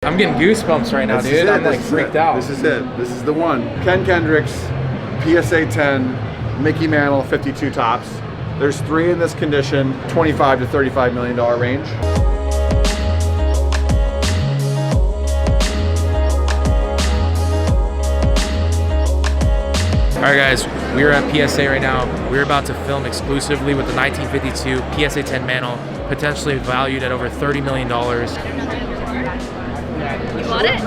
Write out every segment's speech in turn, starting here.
I'm getting goosebumps right now, dude. I'm like freaked out. This is it. This is the one. Ken Kendrick's PSA 10 Mickey Mantle 52 tops. There's 3 in this condition, $25 to $35 million range. All right, guys, we're at PSA right now. We're about to film exclusively with the 1952 PSA 10 Mantle, potentially valued at over $30 million. You want it?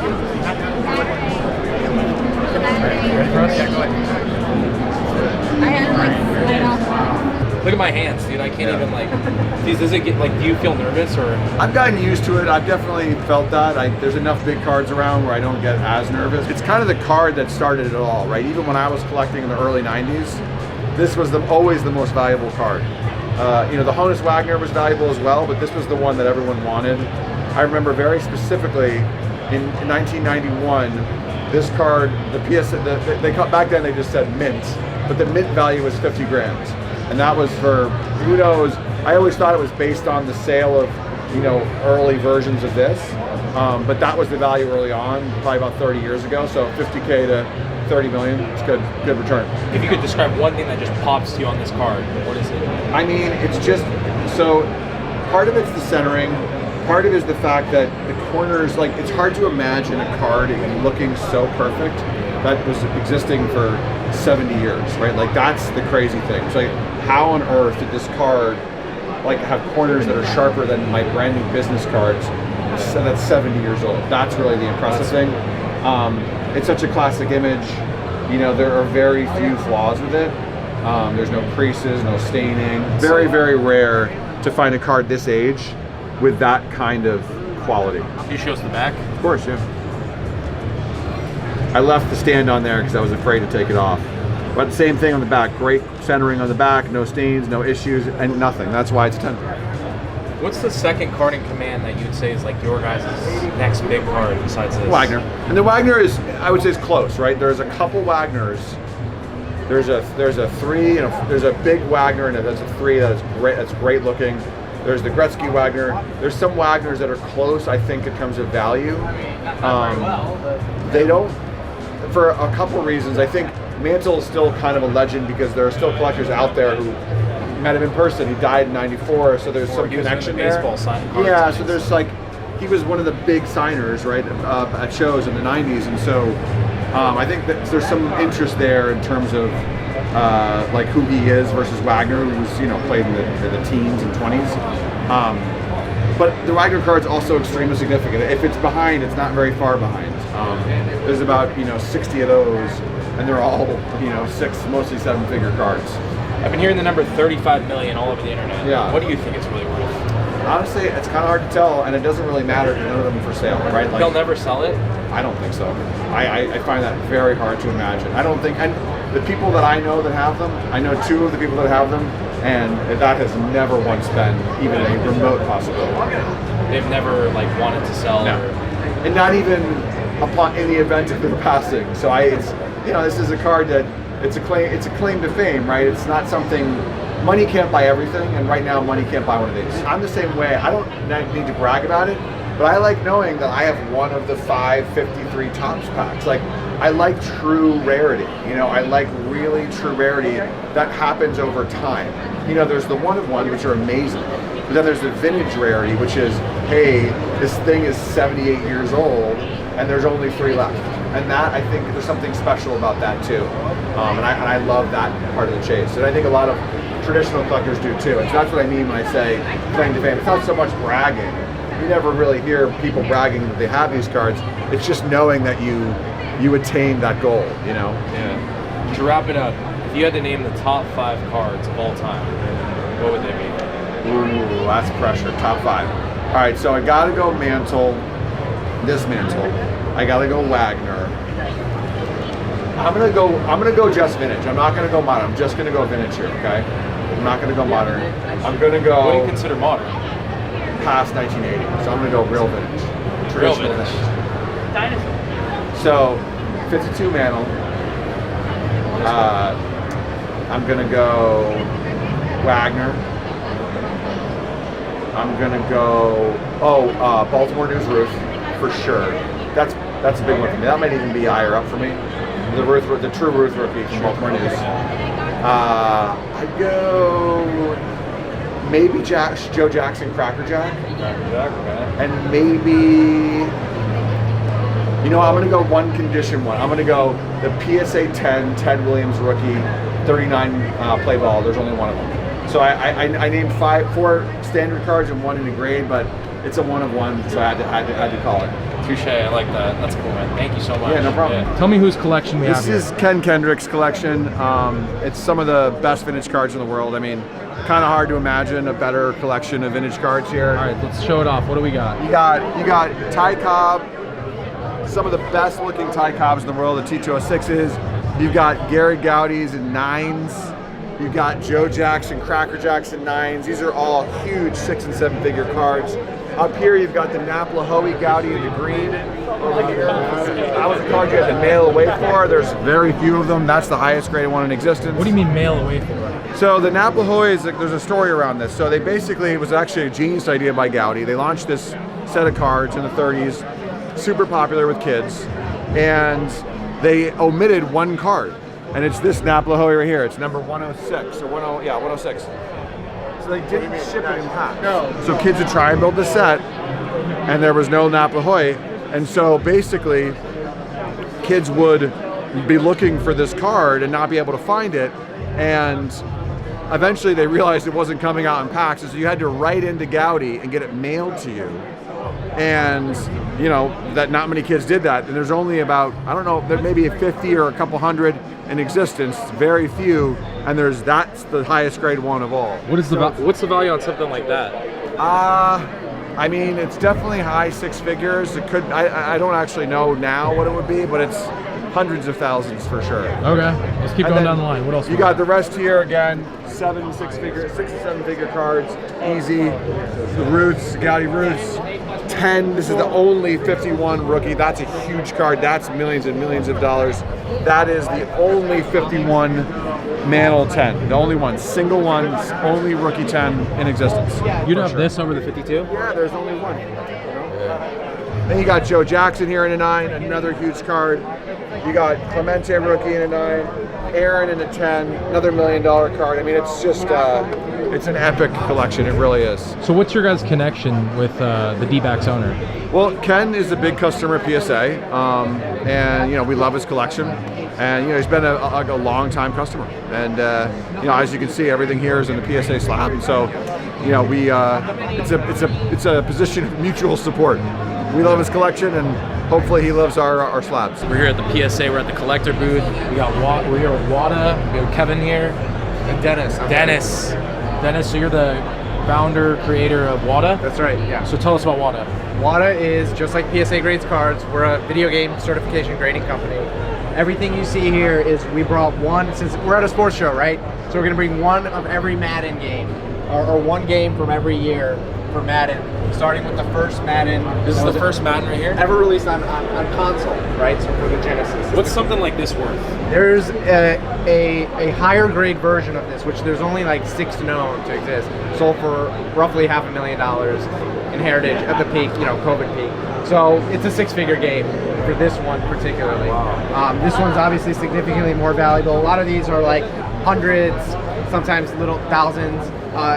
Ready for us? Yeah, go ahead. I had to like slide off. Look at my hands, dude. I can't even like. Does it get like? Do you feel nervous or? I've gotten used to it. I've definitely felt that. There's enough big cards around where I don't get as nervous. It's kind of the card that started it all, right? Even when I was collecting in the early '90s, this was always the most valuable card. You know, the Honus Wagner was valuable as well, but this was the one that everyone wanted. I remember very specifically in 1991, this card, the PSA, back then they just said mint, but the mint value was 50 grams. And that was for, who knows, I always thought it was based on the sale of, you know, early versions of this. But that was the value early on, probably about 30 years ago. So 50K to 30 million, it's good return. If you could describe one thing that just pops to you on this card, what is it? I mean, it's just, so part of it's the centering. Part of it is the fact that the corners, like, it's hard to imagine a card looking so perfect that was existing for 70 years, right? Like, that's the crazy thing. It's like, how on earth did this card, like, have corners that are sharper than my brand new business cards that's 70 years old? That's really the impressive thing. It's such a classic image. You know, there are very few flaws with it. There's no creases, no staining. Very, very rare to find a card this age with that kind of quality. Can you show us the back? Of course, yeah. I left the stand on there because I was afraid to take it off. But the same thing on the back, great centering on the back, no stains, no issues, and nothing. That's why it's 10. What's the second card in command that you'd say is like your guys' next big card besides this? Wagner. And the Wagner is, I would say, is close, right? There's a couple Wagners. There's a 3, and there's a big Wagner, and there's a 3 that is great. That's great looking. There's the Gretzky Wagner. There's some Wagners that are close, I think, in terms of value. They don't, for a couple of reasons. I think Mantle is still kind of a legend because there are still collectors out there who met him in person. He died in '94, so there's some connection there. Baseball signing cards. Yeah, so there's like, he was one of the big signers, right, at shows in the '90s, and so I think that there's some interest there in terms of like who he is versus Wagner, who was, you know, played in the teens and 20s. But the Wagner card's also extremely significant. If it's behind, it's not very far behind. There's about, you know, 60 of those, and they're all, you know, mostly 7-figure cards. I've been hearing the number 35 million all over the internet. Yeah. What do you think it's really worth? Honestly, it's kind of hard to tell, and it doesn't really matter because none of them are for sale, right? Like, They'll never sell it? I don't think so. I find that very hard to imagine. I don't think, and the people that I know that have them, I know 2 of the people that have them, and that has never once been even a remote possibility. They've never like wanted to sell. No. Or... And not even upon in the event of their passing. So it's, you know, this is a card that it's a claim to fame, right? It's not something, money can't buy everything, and right now money can't buy one of these. I'm the same way. I don't need to brag about it, but I like knowing that I have one of the 553 Topps packs. Like, I like true rarity. You know, I like really true rarity that happens over time. You know, there's the one-of-one, which are amazing, but then there's the vintage rarity, which is, hey, this thing is 78 years old, and there's only 3 left. And that, I think, there's something special about that too. And I love that part of the chase. And I think a lot of traditional collectors do too. And so that's what I mean when I say claim to fame. It's not so much bragging. You never really hear people bragging that they have these cards. It's just knowing that you attain that goal, you know? Yeah. To wrap it up, if you had to name the top 5 cards of all time, what would they be? Ooh, that's pressure. Top 5. All right, so I gotta go Mantle, this Mantle. I gotta go Wagner. I'm gonna go just vintage. I'm not gonna go modern. I'm just gonna go vintage here, okay? I'm not gonna go modern. I'm gonna go. What do you consider modern? Past 1980. So I'm gonna go real vintage. Real Traditional vintage. Dinosaur. So 52 Mantle. I'm gonna go Wagner. I'm gonna go Baltimore News Roof. for sure. That's a big one for me. That might even be higher up for me. The true Ruth rookie from Baltimore News. I'd go maybe Joe Jackson Cracker Jack. And maybe, you know, I'm going to go one condition one. I'm going to go the PSA 10 Ted Williams rookie 39 play ball. There's only one of them. So I named 4 standard cards and 1 in a grade, but it's a 1 of 1, so I had to call it. Touche, I like that. That's cool, man. Thank you so much. Yeah, no problem. Tell me whose collection we have here. This is Ken Kendrick's collection. It's some of the best vintage cards in the world. I mean, kind of hard to imagine a better collection of vintage cards here. All right, let's show it off. What do we got? You got Ty Cobb, some of the best looking Ty Cobbs in the world, the T206s. You've got Gary Gowdy's and 9s. You've got Joe Jackson, Cracker Jackson 9s. These are all huge 6 and 7 figure cards. Up here, you've got the Napla Hoey Gowdy in the green over here. That was a card you had to mail away for. There's very few of them. That's the highest graded one in existence. What do you mean mail away for? So the Napla Hoey, there's a story around this. So they basically, it was actually a genius idea by Gowdy. They launched this set of cards in the 30s, super popular with kids, and they omitted one card. And it's this Napla Hoey right here. It's number 106 or 106. So they didn't ship it in packs. No. So kids would try and build the set, and there was no Napla Hoey. And so basically, kids would be looking for this card and not be able to find it. And eventually they realized it wasn't coming out in packs, so you had to write into Gowdy and get it mailed to you. And you know that not many kids did that. And there's only about, I don't know, there may be 50 or a couple hundred in existence, very few, and that's the highest grade one of all. What's the value on something like that? I mean, it's definitely high 6 figures. It could, I don't actually know now what it would be, but it's hundreds of thousands for sure. Okay, let's keep going down the line. What else? You got the rest here again, 6 to 7 figure cards, easy. The Roots, Gowdy Roots. 10, this is the only 51 rookie. That's a huge card. That's millions and millions of dollars. That is the only 51 Mantle 10. The only one, single one, only rookie 10 in existence. You'd have this over the 52? Yeah, there's only one. Then you got Joe Jackson here in a 9, another huge card. You got Clemente rookie in a 9, Aaron in a 10, another $1 million card. I mean, it's just, it's an epic collection, it really is. So what's your guys' connection with the D-backs owner? Well, Ken is a big customer of PSA, and you know, we love his collection. And you know, he's been a long time customer. And you know, as you can see, everything here is in the PSA slab. And so, you know, it's a position of mutual support. We love his collection, and hopefully he loves our slabs. We're here at the PSA. We're at the collector booth. We're here with Wada. We have Kevin here. And Dennis. Dennis, so you're the founder, creator of Wada? That's right, yeah. So tell us about Wada. Wada is just like PSA grades cards. We're a video game certification grading company. Everything you see here is we brought one, since we're at a sports show, right? So we're gonna bring one of every Madden game, or one game from every year for Madden, starting with the first Madden. This is the first Madden right here? Ever released on console, right? So for the Genesis. What's something like this worth? There's a higher grade version of this, which there's only like 6 known to exist. Sold for roughly $500,000 in Heritage at the peak, you know, COVID peak. So it's a 6-figure game for this one particularly. This one's obviously significantly more valuable. A lot of these are like hundreds, sometimes little thousands,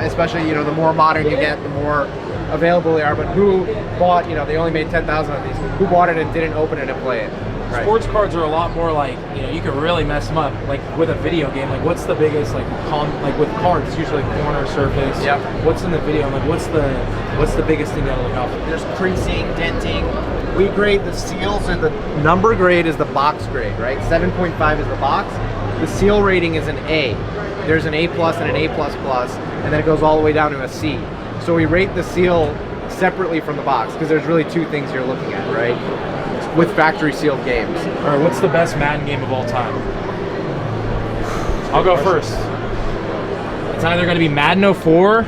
especially, you know, the more modern you get, the more available they are. But who bought, you know, they only made 10,000 of these. Who bought it and didn't open it and play it? Right. Sports cards are a lot more like, you know, you can really mess them up. Like with a video game, like what's the biggest, like with cards, it's usually like corner surface. Yep. What's in the video? Like what's the biggest thing that'll look out for? There's creasing, denting. We grade the seals, and the number grade is the box grade, right? 7.5 is the box. The seal rating is an A. There's an A plus and an A plus plus, and then it goes all the way down to a C. So we rate the seal separately from the box because there's really 2 things you're looking at, right? With factory sealed games. All right, what's the best Madden game of all time? I'll go first. It's either going to be Madden 04.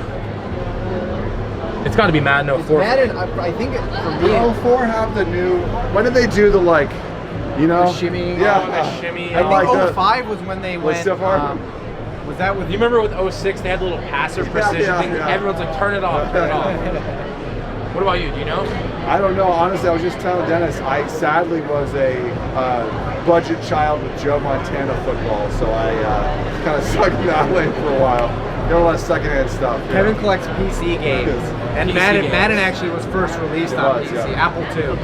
It's got to be Madden 04. Madden, I think for me, 04 have the new. When did they do the like, you know, the shimmy? Yeah, the shimmy. I think 05 was when they went. so far? Was that with? You remember with 06 they had the little passive precision thing? yeah. Everyone's like, turn it off, turn it off. What about you? Do you know? I don't know. Honestly, I was just telling Dennis, I sadly was a budget child with Joe Montana football, so I kind of sucked in that lane for a while. Got a lot of secondhand stuff. Kevin collects PC games, and PC Madden games. actually was first released on PC, yeah. Apple II.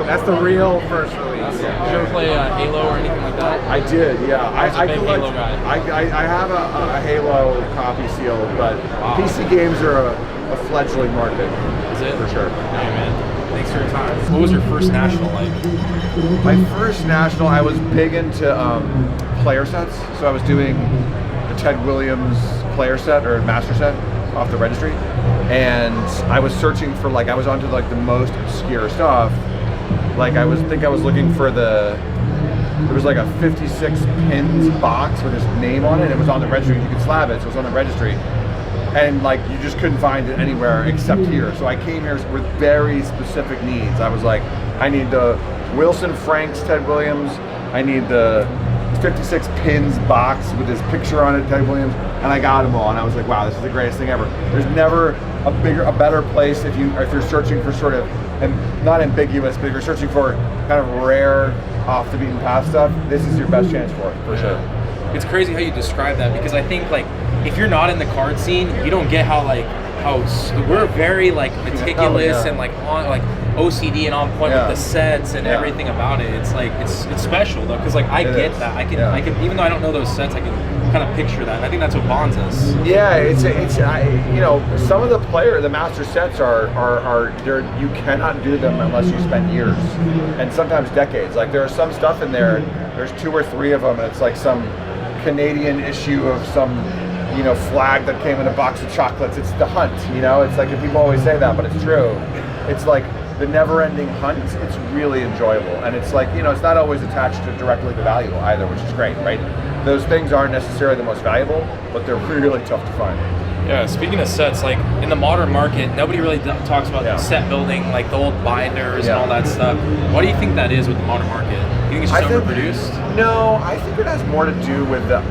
That's the real first release. Did you ever play Halo or anything like that? I did, yeah. I was a big Halo guy. I have a Halo copy sealed, but PC games are a fledgling market. Is it? For sure. Hey, man. Thanks for your time. What was your first national like? My first national, I was big into player sets, so I was doing the Ted Williams player set or master set off the registry, and I was searching for I was onto the most obscure stuff. I was looking for there was a 56 pins box with his name on it, and it was on the registry. You could slab it, so it was on the registry. And you just couldn't find it anywhere except here. So I came here with very specific needs. I was like, I need the Wilson Franks Ted Williams. I need the 56 pins box with his picture on it, Ted Williams, and I got them all. And I was like, wow, this is the greatest thing ever. There's never a better place if you're searching for sort of, and not ambiguous, but if you're searching for kind of rare, off the beaten path stuff, this is your best chance for sure. It's crazy how you describe that, because I think if you're not in the card scene, you don't get how we're very meticulous and on OCD and on point with the sets and everything about it. It's it's special though, because I get that. I can even though I don't know those sets, I can kind of picture that. And I think that's what bonds us. Yeah, it's some of the master sets are you cannot do them unless you spend years and sometimes decades. There's some stuff in there. There's 2 or 3 of them, and it's some Canadian issue of some flag that came in a box of chocolates. It's the hunt, it's people always say that, but it's true. It's the never-ending hunt. It's really enjoyable, and it's it's not always attached directly to value either, which is great, right? Those things aren't necessarily the most valuable, but they're really tough to find. Yeah, speaking of sets, in the modern market, nobody really talks about set building, the old binders and all that stuff. What do you think that is with the modern market? You think it's just overproduced? No, I think it has more to do with the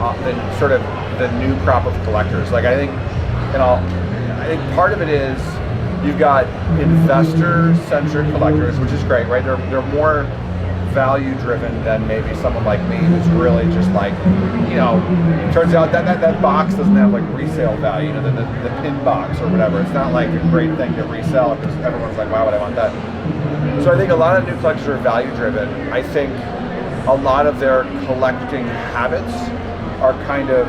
sort of the new crop of collectors. I think part of it is you've got investor-centric collectors, which is great, right? They're more value-driven than maybe someone like me who's really just turns out that box doesn't have resale value, the pin box or whatever. It's not a great thing to resell because everyone's why would I want that? So I think a lot of new collectors are value-driven. I think a lot of their collecting habits are kind of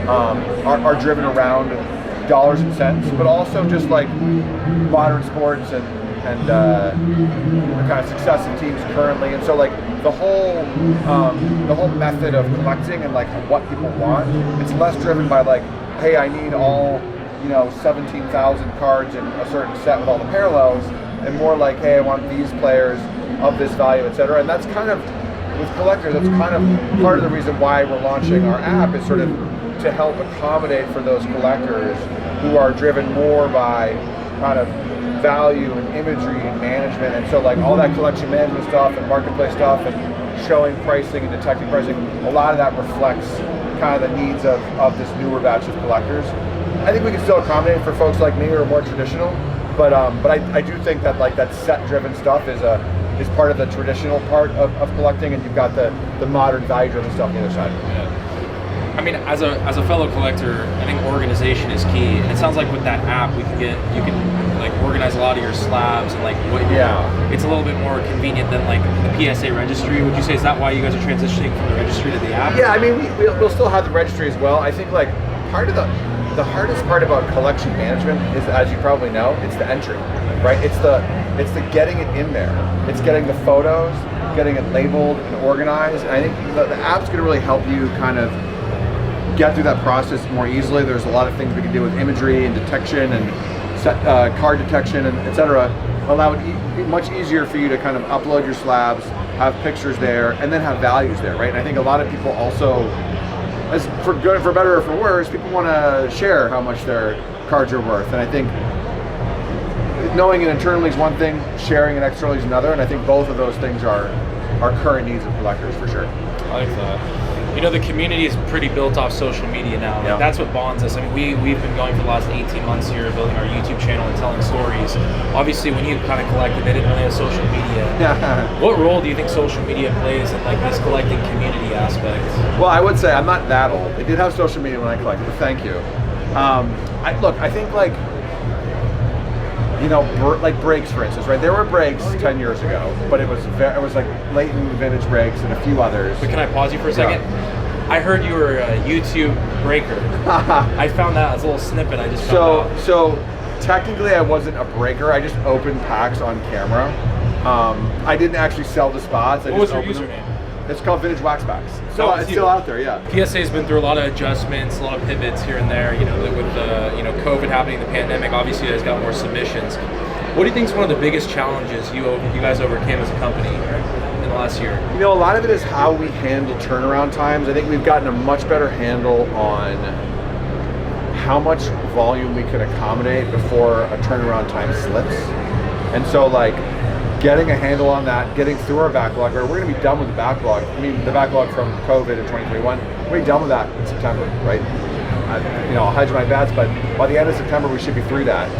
are driven around dollars and cents, but also just modern sports and the kind of success of teams currently, and so the whole method of collecting and what people want, it's less driven by hey, I need all 17,000 cards in a certain set with all the parallels, and more hey, I want these players of this value, etc. And that's kind of with collectors. That's kind of part of the reason why we're launching our app, is sort of to help accommodate for those collectors who are driven more by kind of value and imagery and management, and so all that collection management stuff and marketplace stuff and showing pricing and detecting pricing, a lot of that reflects kind of the needs of this newer batch of collectors. I think we can still accommodate for folks like me who are more traditional, but I do think that that set driven stuff is part of the traditional part of collecting, and you've got the modern value driven stuff on the other side. Yeah. I mean, as a fellow collector, I think organization is key, and it sounds like with that app, you can organize a lot of your slabs and it's a little bit more convenient than the PSA registry. Would you say, is that why you guys are transitioning from the registry to the app? Yeah, I mean, we'll still have the registry as well. I think part of the hardest part about collection management is, as you probably know, it's the entry, right? It's the getting it in there. It's getting the photos, getting it labeled and organized. And I think the app's going to really help you kind of get through that process more easily. There's a lot of things we can do with imagery and detection and card detection and etc. Allow it much easier for you to kind of upload your slabs, have pictures there, and then have values there, right? And I think a lot of people also, as for good, for better or for worse, people want to share how much their cards are worth. And I think knowing it internally is one thing, sharing it externally is another. And I think both of those things are current needs of collectors for sure. I like that. You know, the community is pretty built off social media now. Like, that's what bonds us. I mean, we've been going for the last 18 months here, building our YouTube channel and telling stories. Obviously, when you kind of collected, they didn't really have social media. What role do you think social media plays in like this collecting community aspect? Well, I would say I'm not that old. They did have social media when I collected, but thank you. I think like, you know, like brakes, for instance, right? There were brakes 10 years ago, but it was like Leighton vintage brakes and a few others. But can I pause you for a second? Yeah. I heard you were a YouTube breaker. I found that as a little snippet. I just found out. So technically, I wasn't a breaker. I just opened packs on camera. I didn't actually sell the spots. What was your username? It's called Vintage Wax Packs. So it's still out there, yeah. PSA's been through a lot of adjustments, a lot of pivots here and there. You know, with the COVID happening, the pandemic, obviously, you guys got more submissions. What do you think is one of the biggest challenges you guys overcame as a company in the last year? You know, a lot of it is how we handle turnaround times. I think we've gotten a much better handle on how much volume we can accommodate before a turnaround time slips. And so, like, getting a handle on that, getting through our backlog, or we're going to be done with the backlog. I mean, the backlog from COVID in 2021, we're going to be done with that in September, right? I'll hedge my bets, but by the end of September, we should be through that.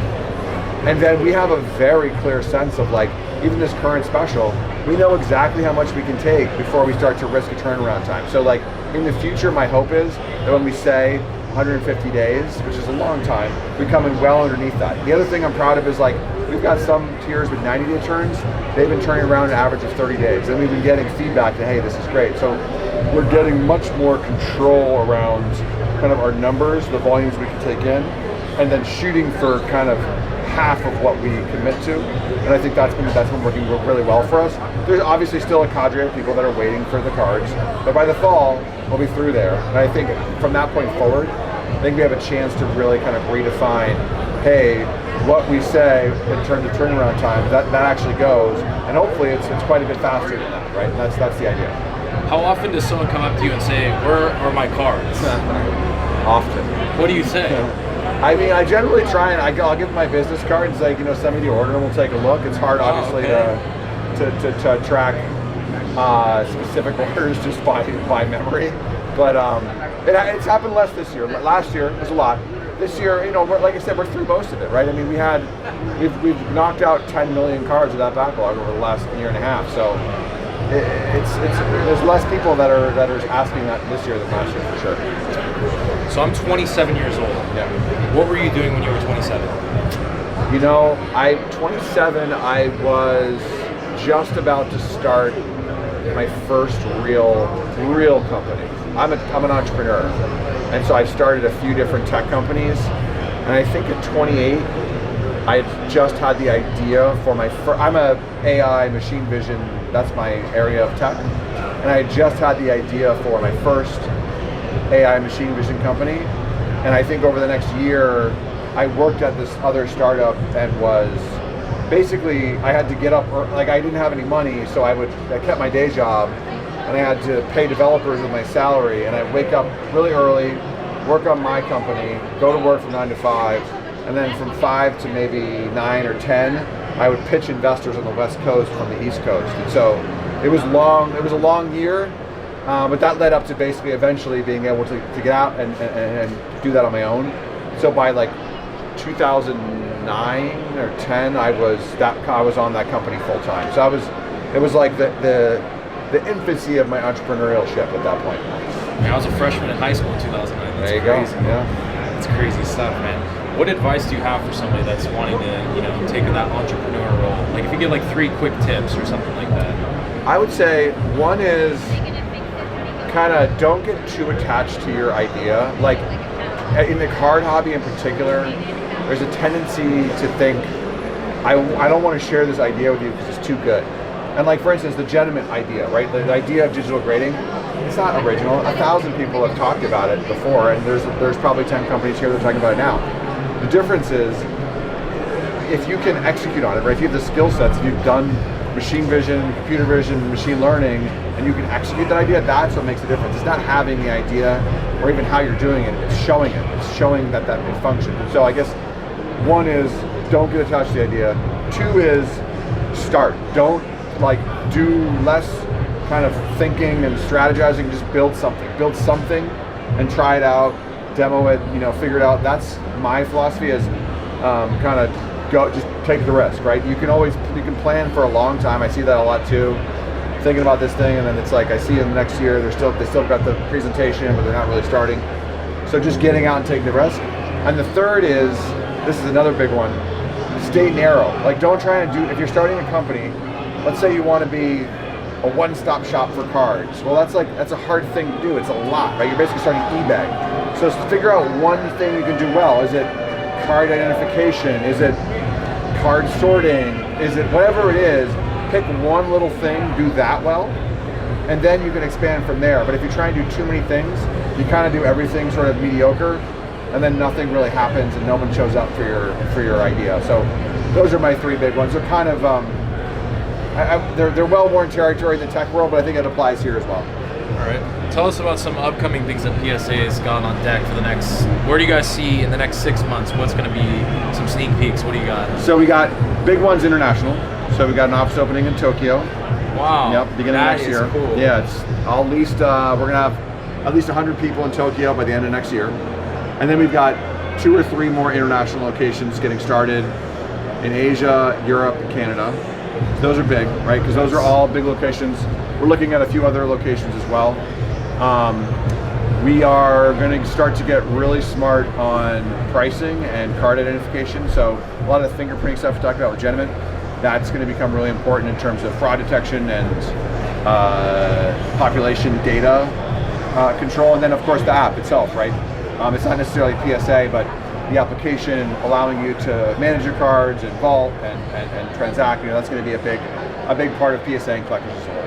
And then we have a very clear sense of, like, even this current special, we know exactly how much we can take before we start to risk a turnaround time. So, like, in the future, my hope is that when we say 150 days, which is a long time, we come in well underneath that. The other thing I'm proud of is, like, we've got some tiers with 90-day turns. They've been turning around an average of 30 days. And we've been getting feedback that, hey, this is great. So we're getting much more control around kind of our numbers, the volumes we can take in, and then shooting for kind of half of what we commit to. And I think that's been working really well for us. There's obviously still a cadre of people that are waiting for the cards, but by the fall, we'll be through there. And I think from that point forward, I think we have a chance to really kind of redefine, hey, what we say in terms of turnaround time, that actually goes, and hopefully it's quite a bit faster than that, right? And that's the idea. How often does someone come up to you and say, where are my cards? Often. What do you say? I mean, I generally try and I'll give my business card and say, send me the order and we'll take a look. It's hard, obviously, to track specific orders just by memory, but it's happened less this year. Last year it was a lot. This year, like I said, we're through most of it, right? I mean, we've knocked out 10 million cards of that backlog over the last year and a half. So there's less people that are asking that this year than last year for sure. So I'm 27 years old. Yeah. What were you doing when you were 27? 27. I was just about to start my first real company. I'm an entrepreneur, and so I've started a few different tech companies. And I think at 28, I had just had the idea for my first. I'm a AI machine vision. That's my area of tech, and I had just had the idea for my first AI machine vision company. And I think over the next year, I worked at this other startup and was basically, I had to get up, like I didn't have any money, so I kept my day job, and I had to pay developers with my salary, and I'd wake up really early, work on my company, go to work from 9 to 5, and then from 5 to maybe 9 or 10, I would pitch investors on the West Coast from the East Coast. And so it was a long year, but that led up to basically eventually being able to get out and do that on my own. So by like 2009 or 10, I was on that company full time. So it was like the infancy of my entrepreneurship at that point. I was a freshman in high school in 2009. That's there you crazy. go. Yeah. That's crazy stuff, man. What advice do you have for somebody that's wanting to, take that entrepreneur role? Like if you give like 3 quick tips or something like that. I would say one is kind of don't get too attached to your idea. Like in the card hobby in particular, there's a tendency to think, I don't want to share this idea with you because it's too good. And like for instance, the gentleman idea, right? The idea of digital grading, it's not original. 1,000 people have talked about it before, and there's probably 10 companies here that are talking about it now. The difference is if you can execute on it, right? If you have the skill sets, if you've done machine vision, computer vision, machine learning, and you can execute that idea, that's what makes the difference. It's not having the idea or even how you're doing it, it's showing it. It's showing that it functions. And so I guess one is don't get attached to the idea. 2 is start. Don't do less kind of thinking and strategizing, just build something and try it out, demo it, figure it out. That's my philosophy is kind of just take the risk, right? You can plan for a long time. I see that a lot too, thinking about this thing, and then it's like I see them next year, they still got the presentation, but they're not really starting. So just getting out and taking the risk. And the third is, this is another big one, stay narrow. Like don't try and if you're starting a company, let's say you want to be a one-stop shop for cards. Well, that's a hard thing to do. It's a lot, right? You're basically starting eBay. So figure out one thing you can do well. Is it card identification? Is it card sorting? Is it whatever it is? Pick one little thing, do that well, and then you can expand from there. But if you try and do too many things, you kind of do everything sort of mediocre, and then nothing really happens, and no one shows up for your idea. So those are my three big ones. They're kind of they're well-worn territory in the tech world, but I think it applies here as well. All right. Tell us about some upcoming things that PSA has got on deck for the next. Where do you guys see in the next 6 months? What's going to be some sneak peeks? What do you got? So we got big ones international. So we got an office opening in Tokyo. Wow. Yep, beginning of next year. Cool. Yeah, it's at least we're gonna have at least 100 people in Tokyo by the end of next year, and then we've got 2 or 3 more international locations getting started in Asia, Europe, and Canada. So those are big, right? Because those are all big locations. We're looking at a few other locations as well. We are going to start to get really smart on pricing and card identification. So a lot of the fingerprinting stuff we talked about with Gentleman, that's going to become really important in terms of fraud detection and population data control. And then of course the app itself, right? It's not necessarily PSA, but the application allowing you to manage your cards and vault and transact. That's going to be a big part of PSA and collectors as well.